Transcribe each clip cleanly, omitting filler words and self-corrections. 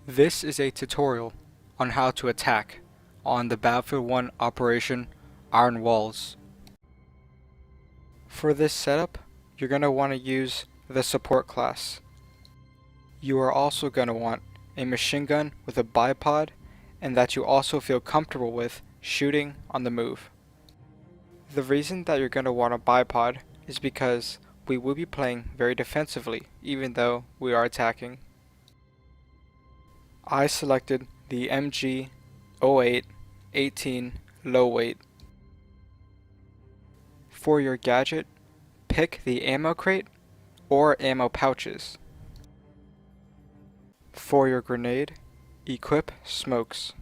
This is a tutorial on how to attack on the Battlefield 1 Operation Iron Walls. For this setup, you're going to want to use the support class. You are also going to want a machine gun with a bipod and that you also feel comfortable with shooting on the move. The reason that you're going to want a bipod is because we will be playing very defensively even though we are attacking. I selected the MG08 18 low weight. For your gadget, pick the ammo crate or ammo pouches. For your grenade, equip smokes.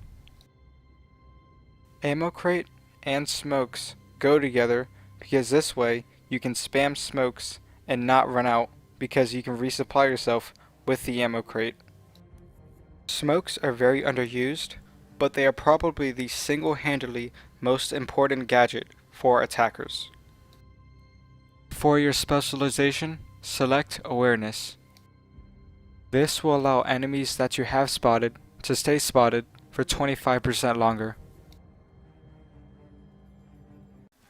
Ammo crate and smokes go together because this way you can spam smokes and not run out because you can resupply yourself with the ammo crate. Smokes are very underused, but they are probably the single-handedly most important gadget for attackers. For your specialization, select Awareness. This will allow enemies that you have spotted to stay spotted for 25% longer.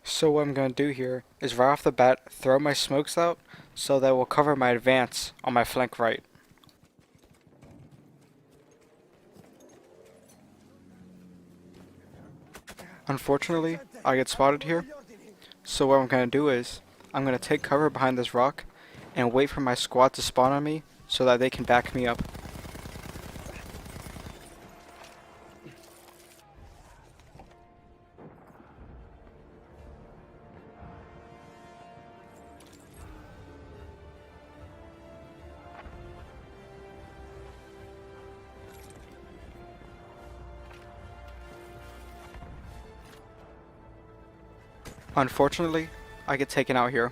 So what I'm going to do here is right off the bat throw my smokes out so that will cover my advance on my flank right. Unfortunately, I get spotted here, so what I'm going to do is I'm going to take cover behind this rock and wait for my squad to spawn on me so that they can back me up. Unfortunately, I get taken out here,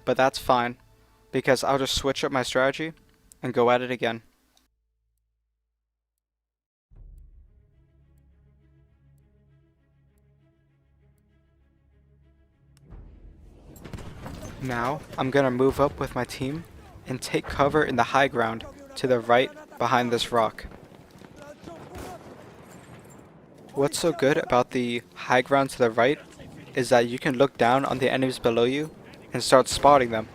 but that's fine because I'll just switch up my strategy and go at it again. Now, I'm gonna move up with my team and take cover in the high ground to the right behind this rock. What's so good about the high ground to the right is that you can look down on the enemies below you and start spotting them,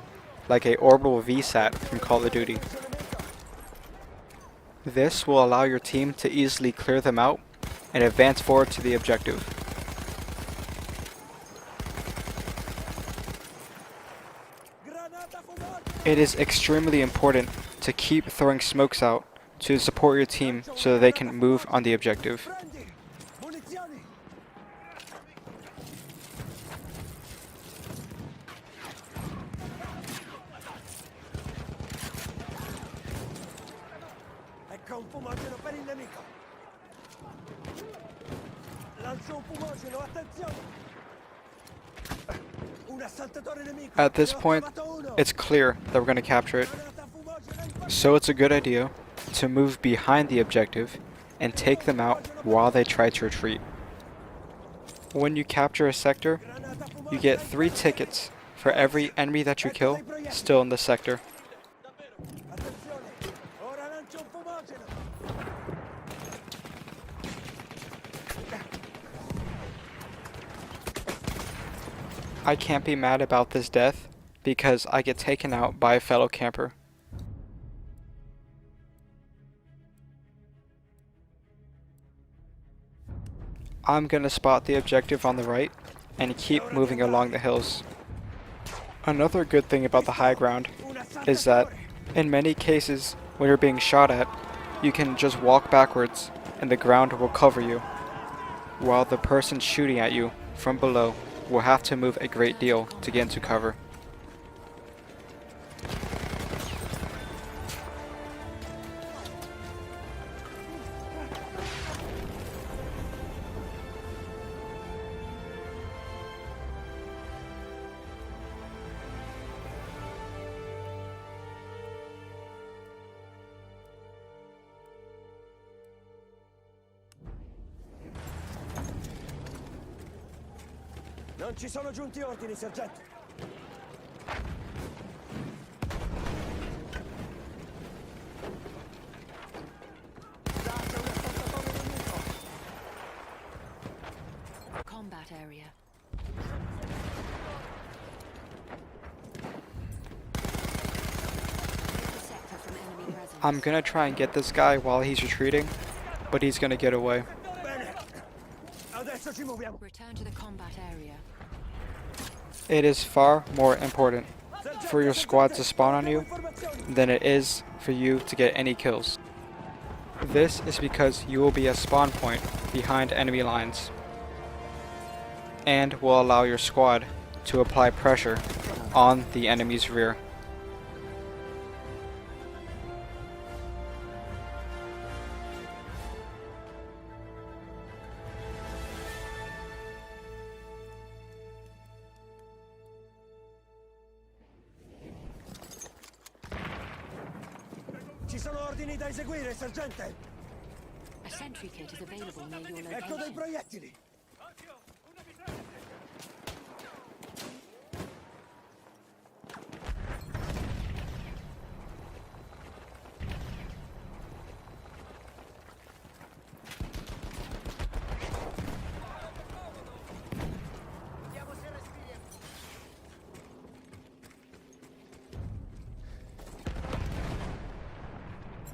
like a orbital VSAT from Call of Duty. This will allow your team to easily clear them out and advance forward to the objective. It is extremely important to keep throwing smokes out to support your team so that they can move on the objective. Ecco un fumogeno per il nemico. Lancio un fumogeno, attenzione! Un assaltatore nemico. At this point, it's clear that we're going to capture it. So it's a good idea to move behind the objective and take them out while they try to retreat. When you capture a sector, you get 3 tickets for every enemy that you kill still in the sector. I can't be mad about this death because I get taken out by a fellow camper. I'm gonna spot the objective on the right and keep moving along the hills. Another good thing about the high ground is that in many cases when you're being shot at, you can just walk backwards and the ground will cover you, while the person shooting at you from below will have to move a great deal to get into cover. Non ci sono giunti ordini, sergente. combat area. Clear the sector from enemy presence. I'm gonna try and get this guy while he's retreating, but he's gonna get away. Bene. Adesso ci muoviamo. Return to the combat area. It is far more important for your squad to spawn on you than it is for you to get any kills. This is because you will be a spawn point behind enemy lines and will allow your squad to apply pressure on the enemy's rear. Ci sono ordini da eseguire, sergente. A sentry kit is available near your Ecco dei location. proiettili.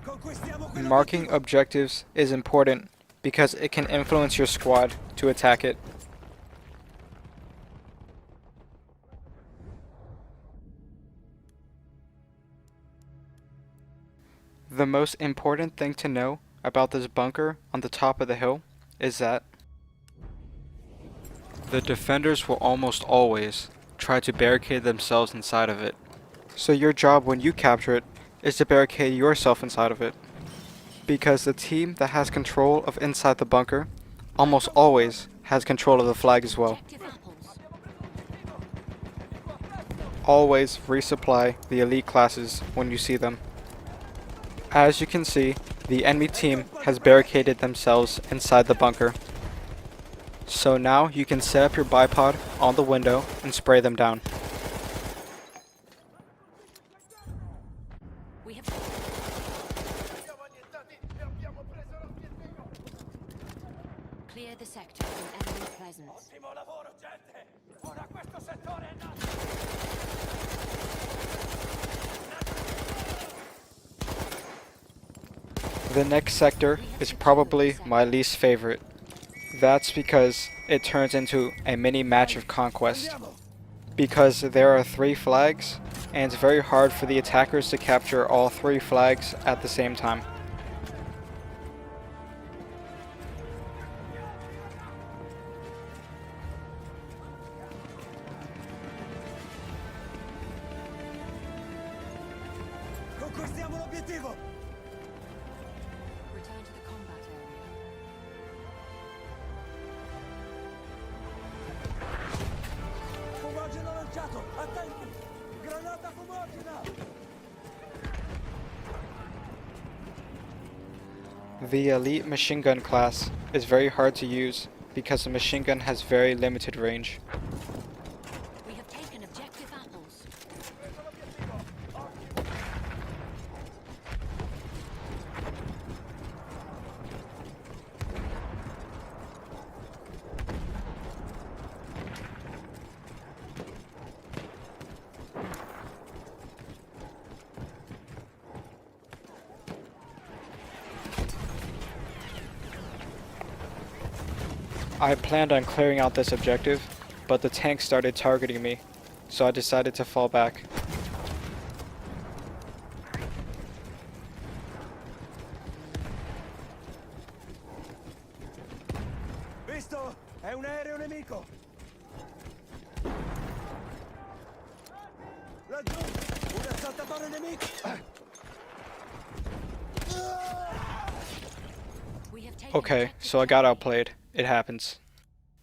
Conquistiamo quello Marking objectives is important because it can influence your squad to attack it. The most important thing to know about this bunker on the top of the hill is that the defenders will almost always try to barricade themselves inside of it. So your job when you capture it is to barricade yourself inside of it. Because the team that has control of inside the bunker almost always has control of the flag as well. Objective apples. Always resupply the elite classes when you see them. As you can see, the enemy team has barricaded themselves inside the bunker. So now you can set up your bipod on the window and spray them down. We have cleared the sector from enemy presence. Ottimo lavoro, gente. Ora questo settore è nostro. The next sector is probably my least favorite. That's because it turns into a mini match of conquest. Andiamo. Because there are 3 flags, and it's very hard for the attackers to capture all 3 flags at the same time. Conquistiamo l'obiettivo. Return to the combat area. Fumogeno lanciato. Attenti. Granata fumogena. The elite machine gun class is very hard to use because the machine gun has very limited range. We have taken objective apples. I planned on clearing out this objective, but the tank started targeting me, so I decided to fall back. Visto? È un aereo nemico. Laggiù. Un assaltatore nemico. We have taken Okay, objective so I got Charlie. outplayed. It happens.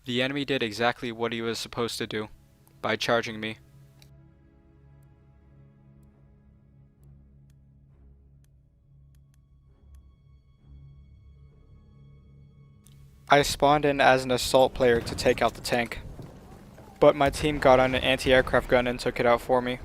The enemy did exactly what he was supposed to do, by charging me. I spawned in as an assault player to take out the tank, but my team got on an anti-aircraft gun and took it out for me.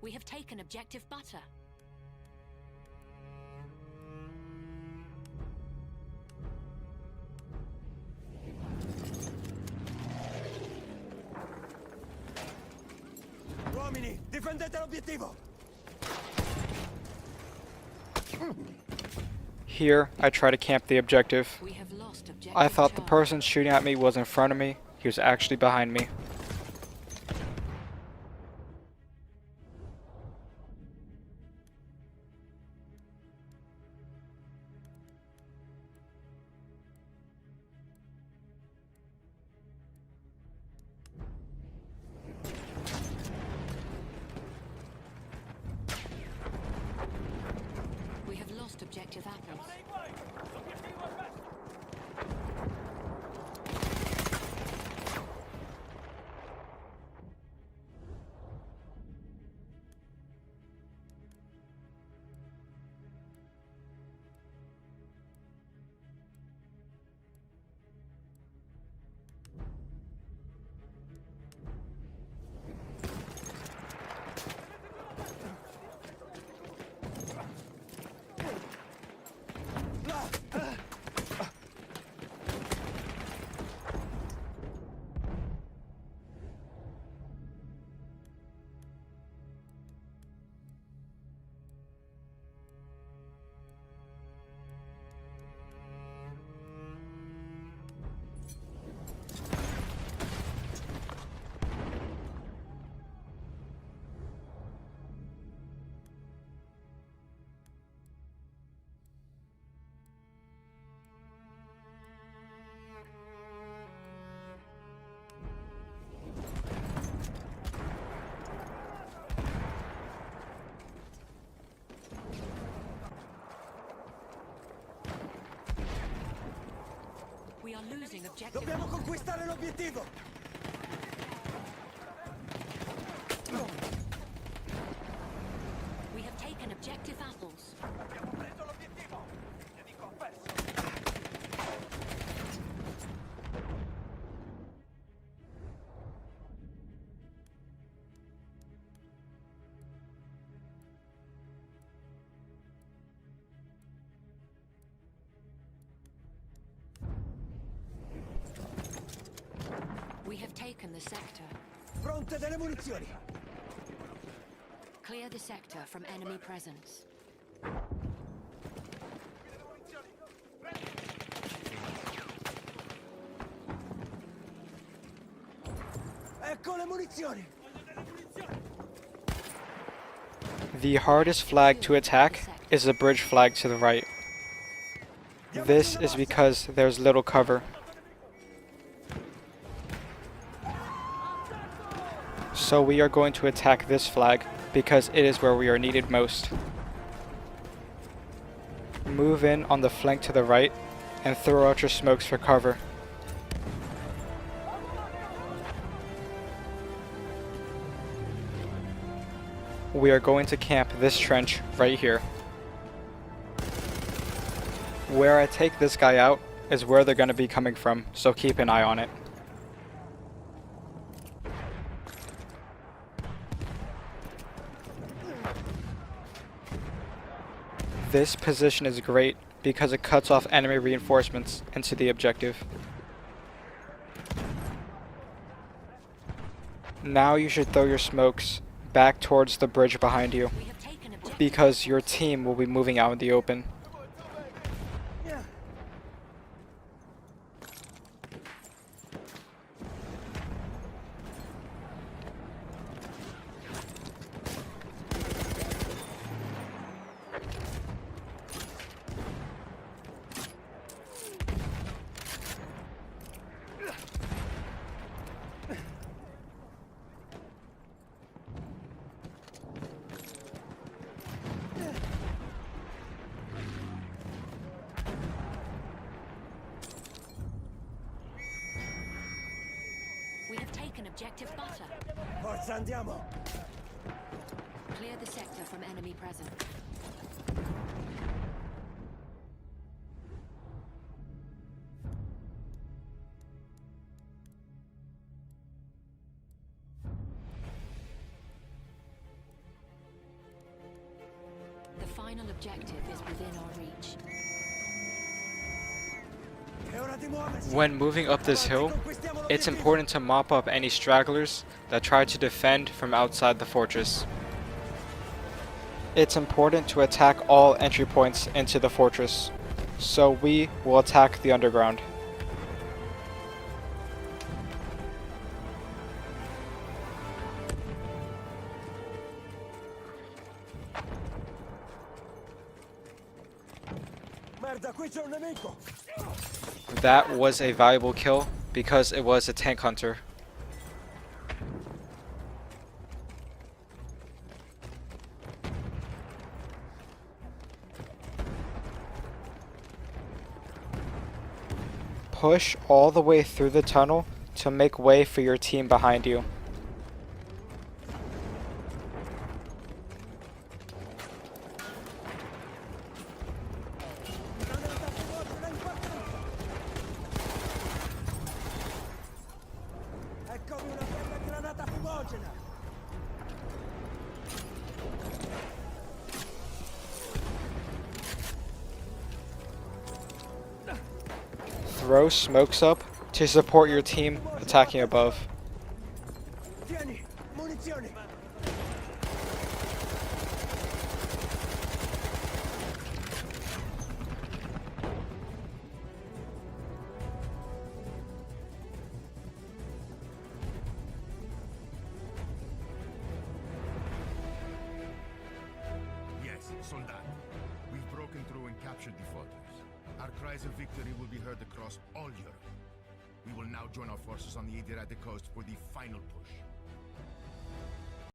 We have taken objective butter. Uomini, difendete l'obiettivo! Here, I try to camp the objective. We have lost objective I thought the Charlie. person shooting at me was in front of me. He was actually behind me. We have lost objective apples. Nei guai! L'obiettivo è questo! We are losing objective Dobbiamo butter. conquistare l'obiettivo! We have taken objective apples. Abbiamo preso l'obiettivo! Nemico avverso! We have taken the sector. Pronte delle munizioni! Clear the sector from enemy presence. Ecco le munizioni! The hardest flag to attack is the bridge flag to the right. This is because there's little cover. So we are going to attack this flag because it is where we are needed most. Move in on the flank to the right and throw out your smokes for cover. We are going to camp this trench right here. Where I take this guy out is where they're going to be coming from, so keep an eye on it. This position is great because it cuts off enemy reinforcements into the objective. Now you should throw your smokes back towards the bridge behind you We have taken objective. because your team will be moving out in the open. We have taken objective butter. Forza, andiamo! Clear the sector from enemy presence. final objective is within our reach. È ora di muoversi. When moving up this hill, it's important to mop up any stragglers that try to defend from outside the fortress. It's important to attack all entry points into the fortress, so we will attack the underground. Merda, qui c'è un nemico. That was a valuable kill because it was a tank hunter. Push all the way through the tunnel to make way for your team behind you. Eccomi una bella granata fumogena. Throw smokes up to support your team attacking above. Tieni, munizioni. Yes, Soldat. We've broken through and captured the fortress. Our cries of victory will be heard across all Europe. We will now join our forces on the Adriatic coast for the final push.